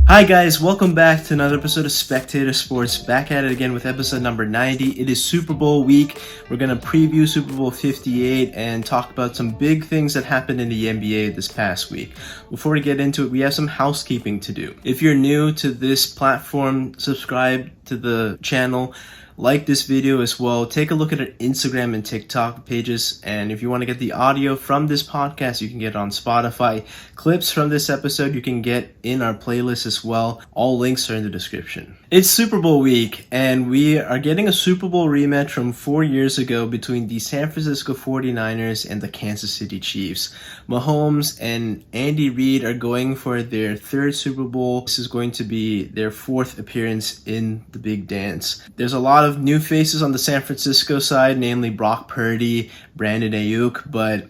Hi guys, welcome back to another episode of Spectator Sports. Back at it again with episode number 90. It is Super Bowl week. We're going to preview Super Bowl 58 and talk about some big things that happened in the NBA this past week. Before we get into it, we have some housekeeping to do. If you're new to this platform, subscribe to the channel. Like this video as well. Take a look at our Instagram and TikTok pages. And if you want to get the audio from this podcast, you can get it on Spotify. Clips from this episode you can get in our playlist as well. All links are in the description. It's Super Bowl week, and we are getting a Super Bowl rematch from 4 years ago between the San Francisco 49ers and the Kansas City Chiefs. Mahomes and Andy Reid are going for their third Super Bowl. This is going to be their fourth appearance in the big dance. There's a lot of new faces on the San Francisco side, namely Brock Purdy, Brandon Ayuk, but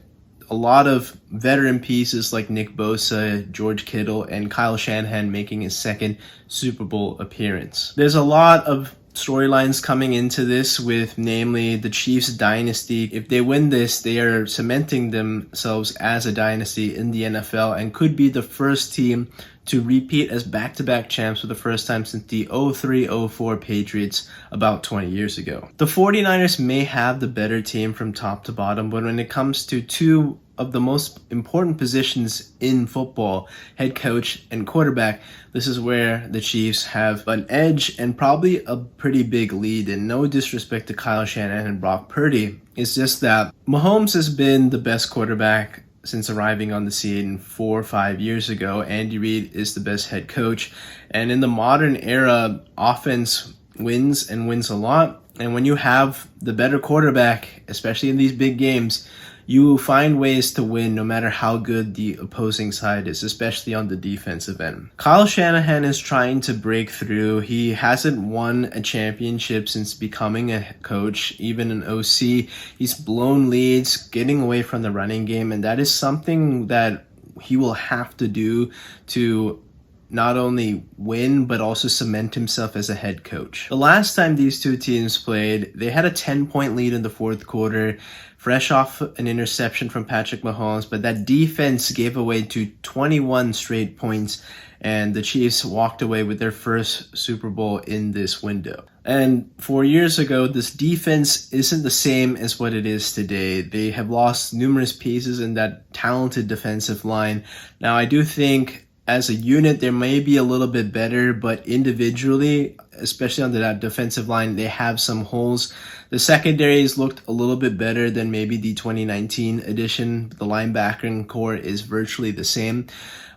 a lot of veteran pieces like Nick Bosa, George Kittle, and Kyle Shanahan making his second Super Bowl appearance. There's a lot of storylines coming into this, with namely the Chiefs dynasty. If they win this, they are cementing themselves as a dynasty in the NFL and could be the first team to repeat as back-to-back champs for the first time since the 03-04 Patriots about 20 years ago. The 49ers may have the better team from top to bottom, but when it comes to two of the most important positions in football, head coach and quarterback, this is where the Chiefs have an edge and probably a pretty big lead. And no disrespect to Kyle Shanahan and Brock Purdy, it's just that Mahomes has been the best quarterback since arriving on the scene 4 or 5 years ago. Andy Reid is the best head coach. And in the modern era, offense wins and wins a lot. And when you have the better quarterback, especially in these big games, you find ways to win no matter how good the opposing side is, especially on the defensive end. Kyle Shanahan is trying to break through. He hasn't won a championship since becoming a coach, even an OC. He's blown leads, getting away from the running game, and that is something that he will have to do to not only win, but also cement himself as a head coach. The last time these two teams played, they had a 10-point lead in the fourth quarter, fresh off an interception from Patrick Mahomes, but that defense gave away to 21 straight points, and the Chiefs walked away with their first Super Bowl in this window. And 4 years ago, this defense isn't the same as what it is today. They have lost numerous pieces in that talented defensive line. Now, I do think as a unit, they may be a little bit better, but individually, especially on that defensive line, they have some holes. The secondaries looked a little bit better than maybe the 2019 edition. The linebacking core is virtually the same,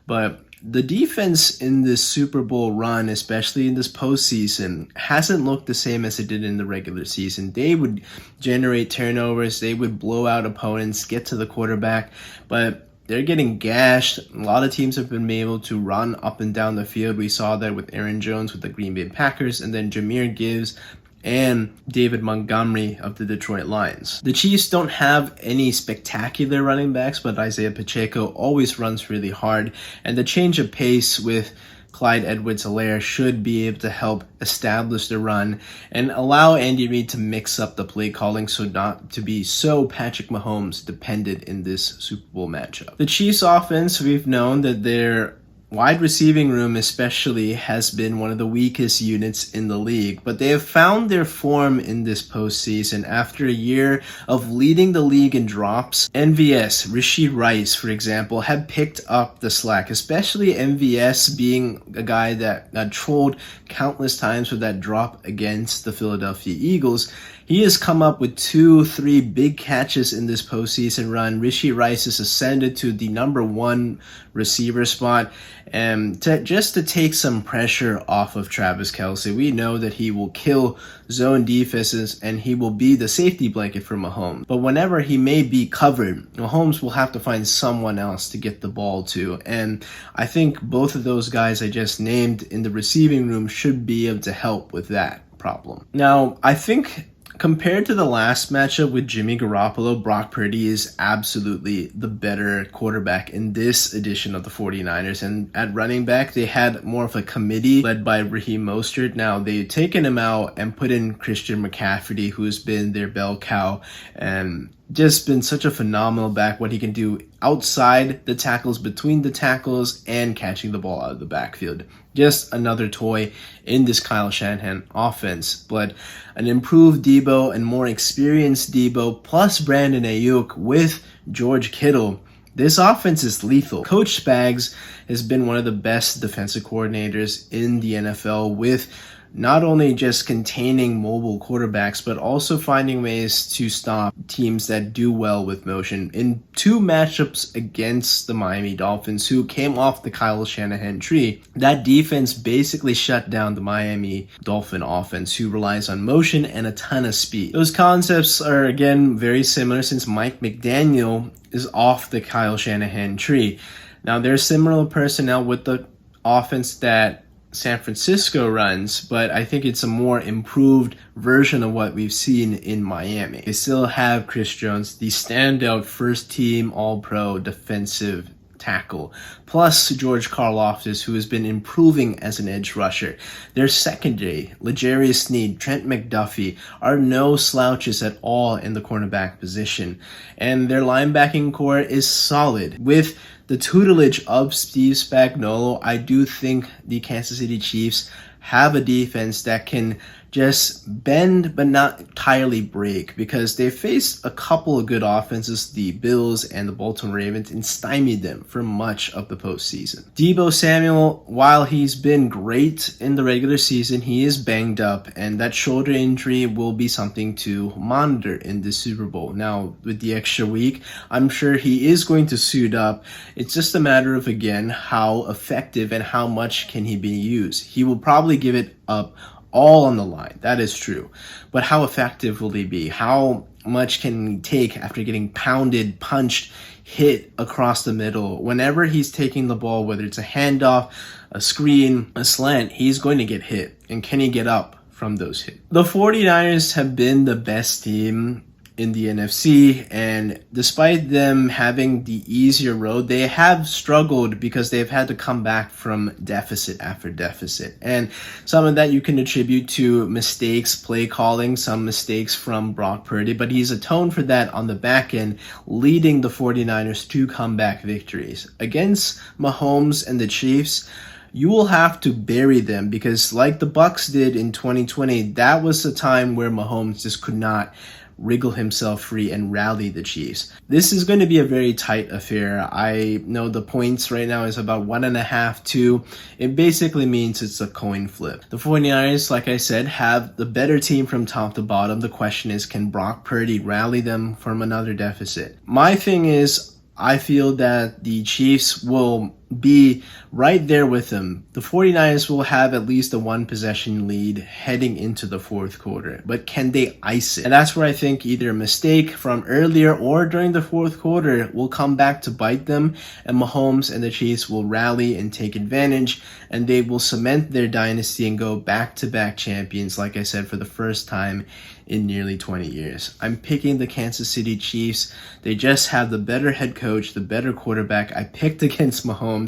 but the defense in this Super Bowl run, especially in this postseason, hasn't looked the same as it did in the regular season. They would generate turnovers, they would blow out opponents, get to the quarterback, but they're getting gashed. A lot of teams have been able to run up and down the field. We saw that with Aaron Jones with the Green Bay Packers, and then Jahmyr Gibbs and David Montgomery of the Detroit Lions. The Chiefs don't have any spectacular running backs, but Isaiah Pacheco always runs really hard, and the change of pace with Clyde Edwards-Helaire should be able to help establish the run and allow Andy Reid to mix up the play calling so not to be so Patrick Mahomes dependent in this Super Bowl matchup. The Chiefs offense, we've known that their wide receiving room especially has been one of the weakest units in the league, but they have found their form in this postseason after a year of leading the league in drops. MVS, Rashid Rice, for example, have picked up the slack, especially MVS being a guy that got trolled countless times with that drop against the Philadelphia Eagles. He has come up with 2-3 big catches in this postseason run. Rashid Rice has ascended to the number one receiver spot, and just to take some pressure off of Travis Kelce. We know that he will kill zone defenses and he will be the safety blanket for Mahomes. But whenever he may be covered, Mahomes will have to find someone else to get the ball to. And I think both of those guys I just named in the receiving room should be able to help with that problem. Now, I think compared to the last matchup with Jimmy Garoppolo, Brock Purdy is absolutely the better quarterback in this edition of the 49ers. And at running back, they had more of a committee led by Raheem Mostert. Now, they've taken him out and put in Christian McCaffrey, who's been their bell cow. And just been such a phenomenal back, what he can do outside the tackles, between the tackles, and catching the ball out of the backfield. Just another toy in this Kyle Shanahan offense. But an improved Debo and more experienced Debo plus Brandon Ayuk with George Kittle, this offense is lethal. Coach Spags has been one of the best defensive coordinators in the NFL, with not only just containing mobile quarterbacks, but also finding ways to stop teams that do well with motion. In 2 matchups against the Miami Dolphins, who came off the Kyle Shanahan tree, that defense basically shut down the Miami Dolphin offense, who relies on motion and a ton of speed. Those concepts are, again, very similar since Mike McDaniel is off the Kyle Shanahan tree. Now, there's similar personnel with the offense that San Francisco runs, but I think it's a more improved version of what we've seen in Miami. They still have Chris Jones, the standout first-team All-Pro defensive tackle, plus George Karlaftis, who has been improving as an edge rusher. Their secondary, L'Jarius Sneed, Trent McDuffie, are no slouches at all in the cornerback position, and their linebacking core is solid. With the tutelage of Steve Spagnuolo, I do think the Kansas City Chiefs have a defense that can just bend but not entirely break, because they faced a couple of good offenses, the Bills and the Baltimore Ravens, and stymied them for much of the postseason. Deebo Samuel, while he's been great in the regular season, he is banged up, and that shoulder injury will be something to monitor in the Super Bowl. Now, with the extra week, I'm sure he is going to suit up. It's just a matter of, again, how effective and how much can he be used. He will probably give it up all on the line. That is true. But how effective will he be? How much can he take after getting pounded, punched, hit across the middle? Whenever he's taking the ball, whether it's a handoff, a screen, a slant, he's going to get hit. And can he get up from those hits? The 49ers have been the best team in the NFC, and despite them having the easier road, they have struggled because they've had to come back from deficit after deficit. And some of that you can attribute to mistakes, play calling, some mistakes from Brock Purdy, but he's atoned for that on the back end, leading the 49ers to comeback victories. Against Mahomes and the Chiefs, you will have to bury them, because like the Bucks did in 2020, that was the time where Mahomes just could not wriggle himself free and rally the Chiefs. This is going to be a very tight affair. I know the points right now is about 1.5, 2. It basically means it's a coin flip. The 49ers, like I said, have the better team from top to bottom. The question is, can Brock Purdy rally them from another deficit? My thing is, I feel that the Chiefs will be right there with them. The 49ers will have at least a 1-possession lead heading into the fourth quarter, but can they ice it? And that's where I think either a mistake from earlier or during the fourth quarter will come back to bite them, and Mahomes and the Chiefs will rally and take advantage, and they will cement their dynasty and go back-to-back champions, like I said, for the first time in nearly 20 years. I'm picking the Kansas City Chiefs. They just have the better head coach, the better quarterback. I picked against Mahomes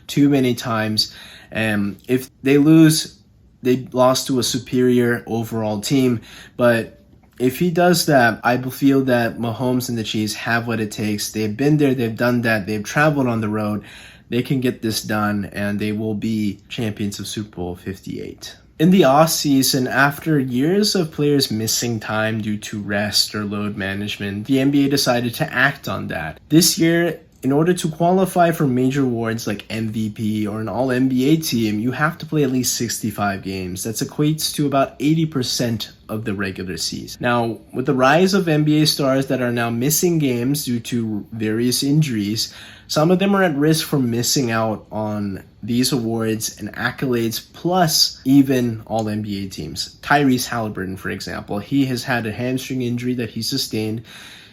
too many times, and if they lose, they lost to a superior overall team. But if he does that, I feel that Mahomes and the Chiefs have what it takes. They've been there, they've done that, they've traveled on the road. They can get this done, and they will be champions of Super Bowl 58. In the offseason, after years of players missing time due to rest or load management, the NBA decided to act on that. This year, in order to qualify for major awards like MVP or an All-NBA team, you have to play at least 65 games. That equates to about 80% of the regular season. Now, with the rise of NBA stars that are now missing games due to various injuries, some of them are at risk for missing out on these awards and accolades, plus even All-NBA teams. Tyrese Halliburton, for example, he has had a hamstring injury that he sustained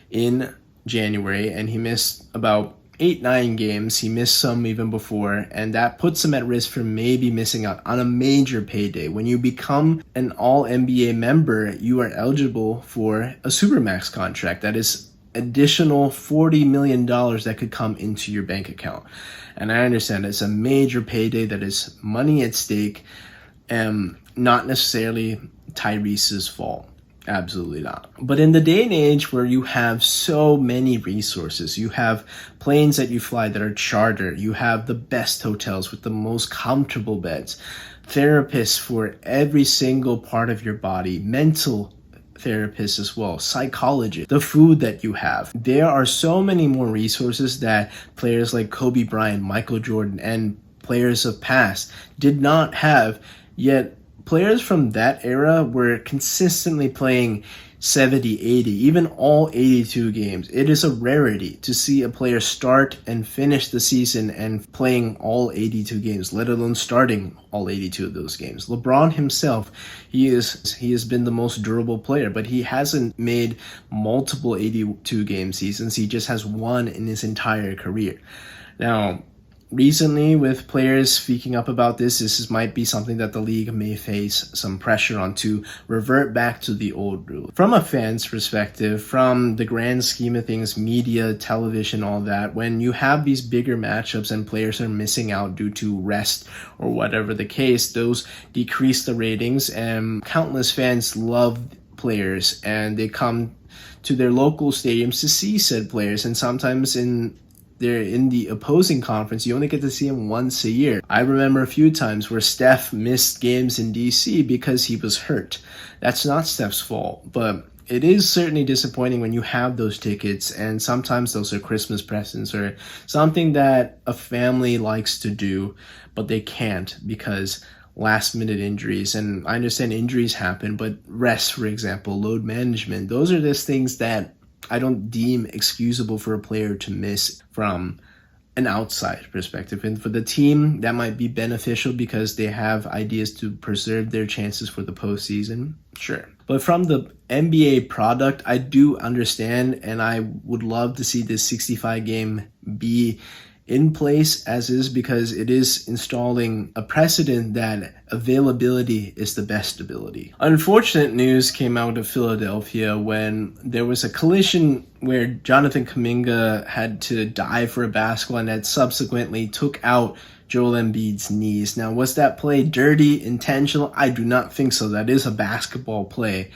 in January, and he missed about 8-9 games. He missed some even before, and that puts him at risk for maybe missing out on a major payday. When you become an All-NBA member, you are eligible for a Supermax contract. That is additional $40 million that could come into your bank account. And I understand it's a major payday, that is money at stake, and not necessarily Tyrese's fault. Absolutely not. But in the day and age where you have so many resources, you have planes that you fly that are chartered, you have the best hotels with the most comfortable beds, therapists for every single part of your body, mental therapists as well, psychologists, the food that you have. There are so many more resources that players like Kobe Bryant, Michael Jordan, and players of past did not have, yet players from that era were consistently playing 70, 80, even all 82 games. It is a rarity to see a player start and finish the season and playing all 82 games, let alone starting all 82 of those games. LeBron himself, he has been the most durable player, but he hasn't made multiple 82 game seasons. He just has one in his entire career. Now, recently, with players speaking up about this might be something that the league may face some pressure on to revert back to the old rule. From a fan's perspective, from the grand scheme of things, media, television, all that, when you have these bigger matchups and players are missing out due to rest or whatever the case, those decrease the ratings, and countless fans love players and they come to their local stadiums to see said players, and sometimes they're in the opposing conference, you only get to see him once a year. I remember a few times where Steph missed games in DC because he was hurt. That's not Steph's fault, but it is certainly disappointing when you have those tickets, and sometimes those are Christmas presents or something that a family likes to do, but they can't because last minute injuries. And I understand injuries happen, but rest, for example, load management, those are just things that I don't deem excusable for a player to miss from an outside perspective. And for the team, that might be beneficial because they have ideas to preserve their chances for the postseason. Sure. But from the NBA product, I do understand, and I would love to see this 65 game be in place as is, because it is installing a precedent that availability is the best ability. Unfortunate news came out of Philadelphia when there was a collision where Jonathan Kuminga had to dive for a basketball and that subsequently took out Joel Embiid's knees. Now, was that play dirty, intentional? I do not think so. That is a basketball play.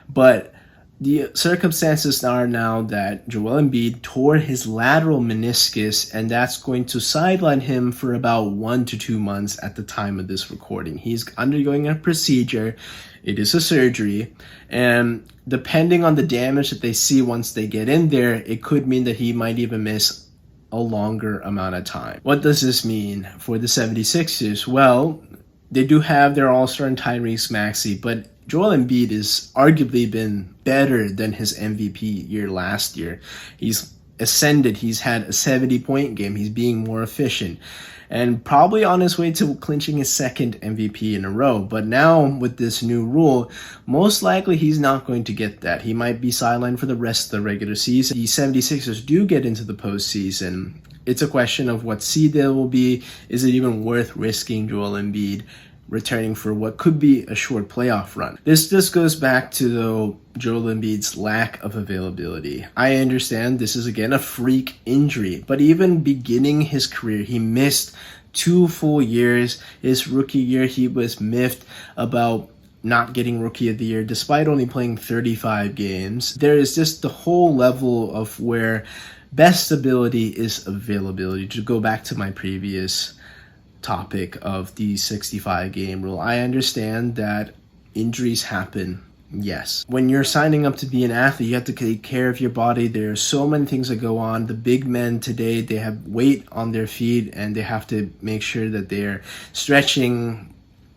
But the circumstances are now that Joel Embiid tore his lateral meniscus, and that's going to sideline him for about 1 to 2 months at the time of this recording. He's undergoing a procedure. It is a surgery, and depending on the damage that they see once they get in there, it could mean that he might even miss a longer amount of time. What does this mean for the 76ers? Well, they do have their all-star Tyrese Maxey, but Joel Embiid has arguably been better than his MVP year last year. He's ascended. He's had a 70-point game. He's being more efficient and probably on his way to clinching his second MVP in a row. But now with this new rule, most likely he's not going to get that. He might be sidelined for the rest of the regular season. The 76ers do get into the postseason. It's a question of what seed they will be. Is it even worth risking Joel Embiid returning for what could be a short playoff run? This just goes back to, though, Joel Embiid's lack of availability. I understand this is, again, a freak injury, but even beginning his career, he missed 2 full years. His rookie year, he was miffed about not getting Rookie of the Year despite only playing 35 games. There is just the whole level of where best ability is availability. To go back to my previous topic of the 65 game rule, I understand that injuries happen. Yes. When you're signing up to be an athlete, you have to take care of your body. There are so many things that go on. The big men today, they have weight on their feet and they have to make sure that they're stretching,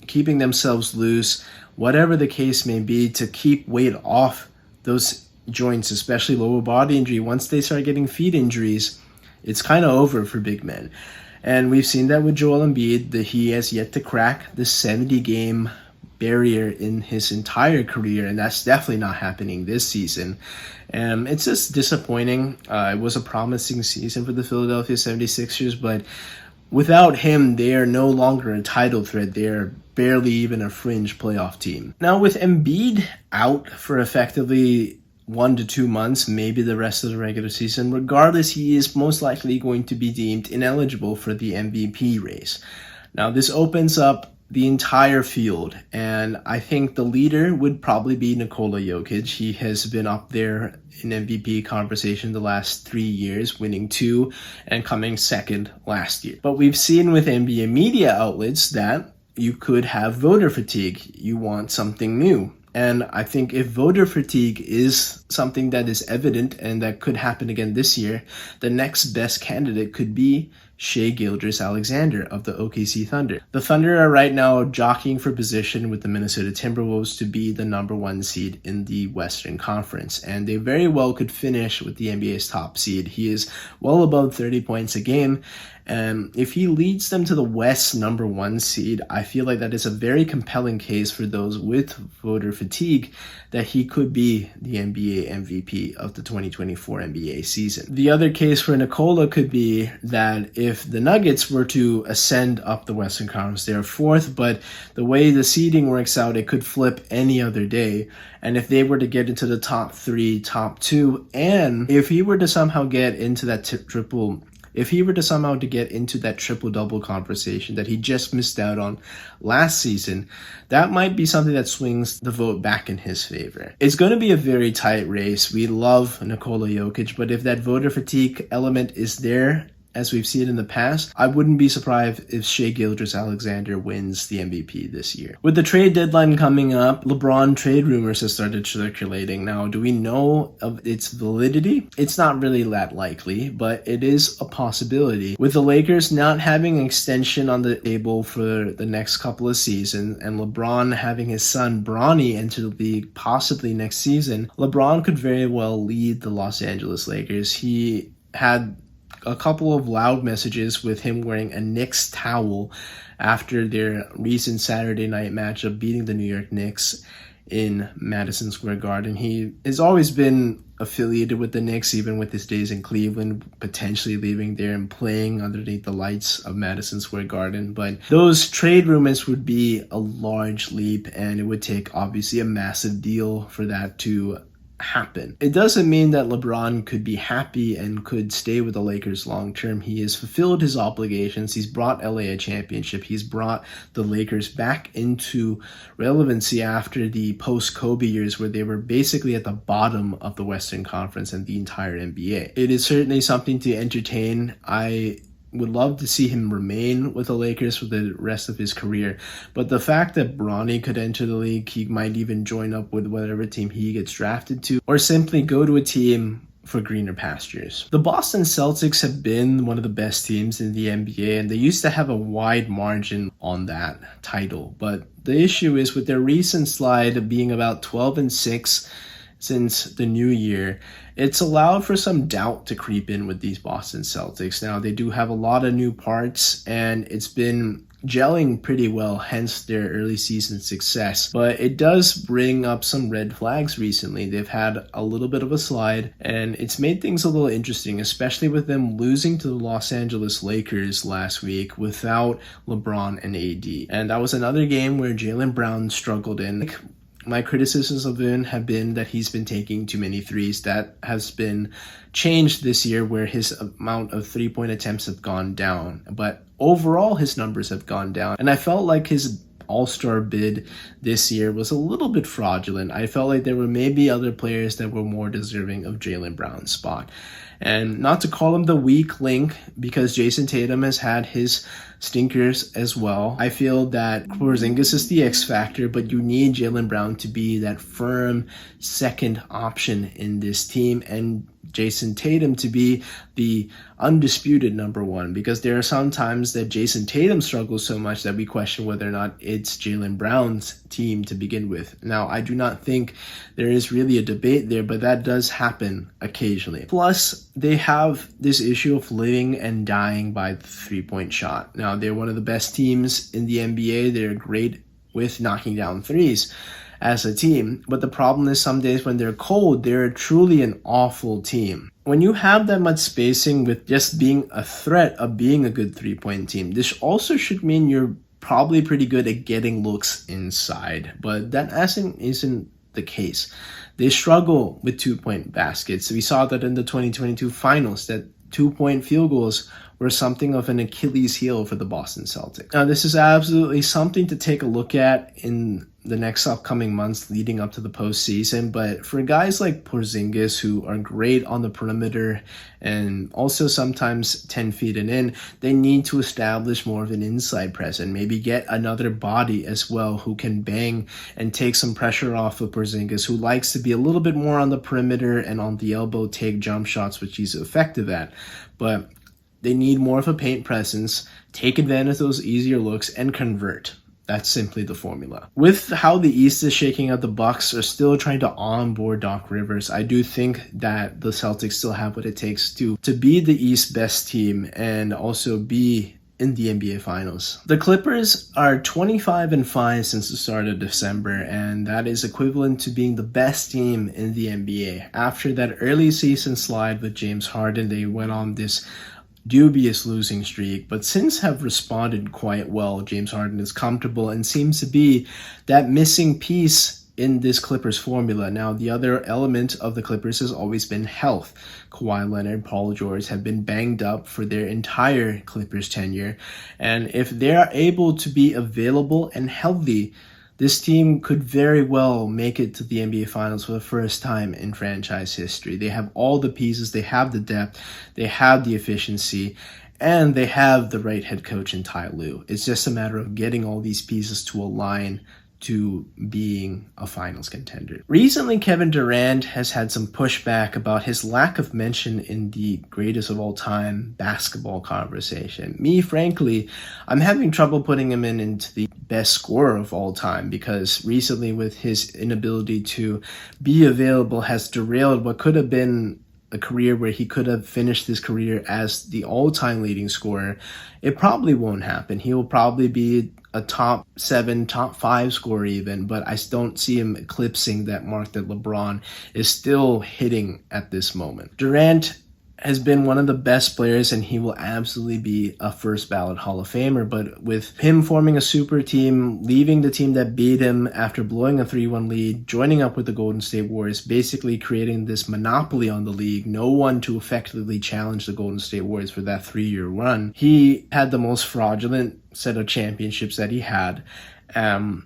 keeping themselves loose, whatever the case may be, to keep weight off those joints, especially lower body injury. Once they start getting feet injuries, it's kind of over for big men. And we've seen that with Joel Embiid, that he has yet to crack the 70-game barrier in his entire career, and that's definitely not happening this season. And it's just disappointing. It was a promising season for the Philadelphia 76ers, but without him, they are no longer a title threat. They are barely even a fringe playoff team. Now, with Embiid out for effectively 1 to 2 months, maybe the rest of the regular season, regardless, he is most likely going to be deemed ineligible for the MVP race. Now, this opens up the entire field. And I think the leader would probably be Nikola Jokic. He has been up there in MVP conversation the last 3 years, winning 2 and coming second last year. But we've seen with NBA media outlets that you could have voter fatigue. You want something new. And I think if voter fatigue is something that is evident and that could happen again this year, the next best candidate could be Shai Gilgeous-Alexander of the OKC Thunder. The Thunder are right now jockeying for position with the Minnesota Timberwolves to be the number 1 seed in the Western Conference, and they very well could finish with the NBA's top seed. He is well above 30 points a game, and if he leads them to the West number 1 seed, I feel like that is a very compelling case for those with voter fatigue that he could be the NBA MVP of the 2024 NBA season. The other case for Nikola could be that if the Nuggets were to ascend up the Western Conference, they're 4th, but the way the seeding works out, it could flip any other day. And if they were to get into the top 3, top 2, and if he were to somehow get into that triple-double conversation that he just missed out on last season, that might be something that swings the vote back in his favor. It's going to be a very tight race. We love Nikola Jokic, but if that voter fatigue element is there, as we've seen in the past, I wouldn't be surprised if Shai Gilgeous-Alexander wins the MVP this year. With the trade deadline coming up, LeBron trade rumors have started circulating. Now, do we know of its validity? It's not really that likely, but it is a possibility. With the Lakers not having an extension on the table for the next couple of seasons, and LeBron having his son Bronny enter the league possibly next season, LeBron could very well lead the Los Angeles Lakers. He had a couple of loud messages with him wearing a Knicks towel after their recent Saturday night matchup beating the New York Knicks in Madison Square Garden. He has always been affiliated with the Knicks, even with his days in Cleveland, potentially leaving there and playing underneath the lights of Madison Square Garden. But those trade rumors would be a large leap, and it would take obviously a massive deal for that to happen. It doesn't mean that LeBron could be happy and could stay with the Lakers long term. He has fulfilled his obligations. He's brought LA a championship. He's brought the Lakers back into relevancy after the post-Kobe years where they were basically at the bottom of the Western Conference and the entire NBA. It is certainly something to entertain. I would love to see him remain with the Lakers for the rest of his career. But the fact that Bronny could enter the league, he might even join up with whatever team he gets drafted to, or simply go to a team for greener pastures. The Boston Celtics have been one of the best teams in the NBA, and they used to have a wide margin on that title. But the issue is with their recent slide of being about 12-6 since the new year, it's allowed for some doubt to creep in with these Boston Celtics. Now, they do have a lot of new parts, and it's been gelling pretty well, hence their early season success. But it does bring up some red flags recently. They've had a little bit of a slide, and it's made things a little interesting, especially with them losing to the Los Angeles Lakers last week without LeBron and AD. And that was another game where Jaylen Brown struggled in. My criticisms of him have been that he's been taking too many threes. That has been changed this year where his amount of three-point attempts have gone down. But overall, his numbers have gone down. And I felt like his all-star bid this year was a little bit fraudulent. I felt like there were maybe other players that were more deserving of Jaylen Brown's spot. And not to call him the weak link, because Jason Tatum has had his stinkers as well. I feel that Porzingis is the X factor, but you need Jaylen Brown to be that firm second option in this team, and Jason Tatum to be the undisputed number one, because there are some times that Jason Tatum struggles so much that we question whether or not it's Jaylen Brown's team to begin with. Now, I do not think there is really a debate there, but that does happen occasionally. Plus, they have this issue of living and dying by the three-point shot. Now, they're one of the best teams in the NBA. They're great with knocking down threes as a team, but the problem is some days when they're cold, they're truly an awful team. When you have that much spacing with just being a threat of being a good three-point team, this also should mean you're probably pretty good at getting looks inside, but that isn't the case. They struggle with two-point baskets. We saw that in the 2022 finals, that 2-point field goals were something of an Achilles heel for the Boston Celtics. Now, this is absolutely something to take a look at in the next upcoming months leading up to the postseason. But for guys like Porzingis, who are great on the perimeter and also sometimes 10 feet and in, they need to establish more of an inside presence, maybe get another body as well who can bang and take some pressure off of Porzingis, who likes to be a little bit more on the perimeter and on the elbow take jump shots, which he's effective at. But they need more of a paint presence, take advantage of those easier looks, and convert. That's simply the formula. With how the East is shaking out, the Bucks are still trying to onboard Doc Rivers. I do think that the Celtics still have what it takes to be the East best team and also be in the NBA Finals. The Clippers are 25-5 since the start of December, and that is equivalent to being the best team in the NBA. After that early season slide with James Harden, they went on this dubious losing streak, but since have responded quite well. James Harden is comfortable and seems to be that missing piece in this Clippers formula. Now, the other element of the Clippers has always been health. Kawhi Leonard, Paul George have been banged up for their entire Clippers tenure, and if they are able to be available and healthy, this team could very well make it to the NBA Finals for the first time in franchise history. They have all the pieces, they have the depth, they have the efficiency, and they have the right head coach in Ty Lue. It's just a matter of getting all these pieces to align to being a finals contender. Recently, Kevin Durant has had some pushback about his lack of mention in the greatest of all time basketball conversation. Me, frankly, I'm having trouble putting him into the best scorer of all time, because recently with his inability to be available has derailed what could have been a career where he could have finished his career as the all-time leading scorer. It probably won't happen. He will probably be a top 7, top 5 scorer even, but I don't see him eclipsing that mark that LeBron is still hitting at this moment. Durant has been one of the best players, and he will absolutely be a first ballot Hall of Famer. But with him forming a super team, leaving the team that beat him after blowing a 3-1 lead, joining up with the Golden State Warriors, basically creating this monopoly on the league, no one to effectively challenge the Golden State Warriors for that 3-year run. He had the most fraudulent set of championships that he had.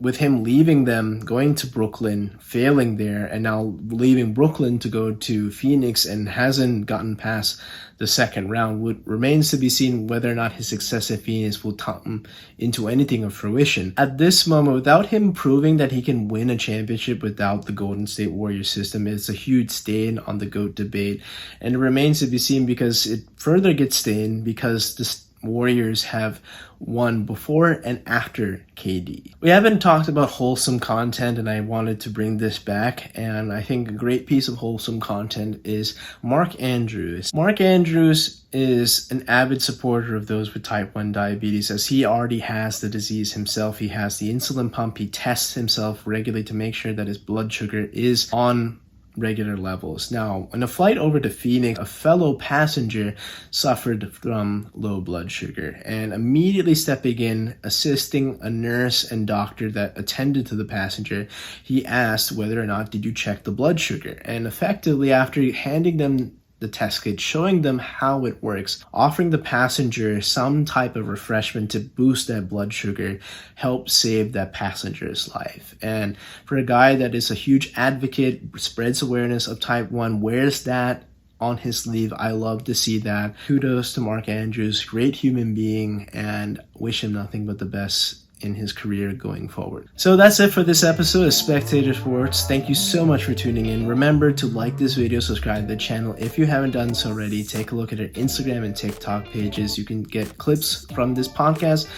With him leaving them, going to Brooklyn, failing there, and now leaving Brooklyn to go to Phoenix and hasn't gotten past the second round, remains to be seen whether or not his success at Phoenix will come into anything of fruition. At this moment, without him proving that he can win a championship without the Golden State Warriors system, it's a huge stain on the GOAT debate, and it remains to be seen because it further gets stained because the Warriors have won before and after KD. We haven't talked about wholesome content, and I wanted to bring this back, and I think a great piece of wholesome content is Mark Andrews. Mark Andrews is an avid supporter of those with type 1 diabetes, as he already has the disease himself. He has the insulin pump. He tests himself regularly to make sure that his blood sugar is on regular levels. Now, on a flight over to Phoenix, a fellow passenger suffered from low blood sugar, and immediately stepping in, assisting a nurse and doctor that attended to the passenger, he asked whether or not did you check the blood sugar, and effectively after handing them the test kit, showing them how it works, offering the passenger some type of refreshment to boost that blood sugar, help save that passenger's life. And for a guy that is a huge advocate, spreads awareness of type 1, wears that on his sleeve, I love to see that. Kudos to Mark Andrews, great human being, and wish him nothing but the best in his career going forward. So that's it for this episode of Spectator Sports. Thank you so much for tuning in. Remember to like this video, subscribe to the channel if you haven't done so already. Take a look at our Instagram and TikTok pages. You can get clips from this podcast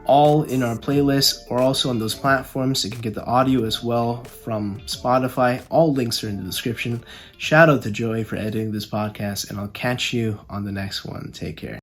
all in our playlist or also on those platforms. You can get the audio as well from Spotify. All links are in the description. Shout out to Joey for editing this podcast, and I'll catch you on the next one. Take care.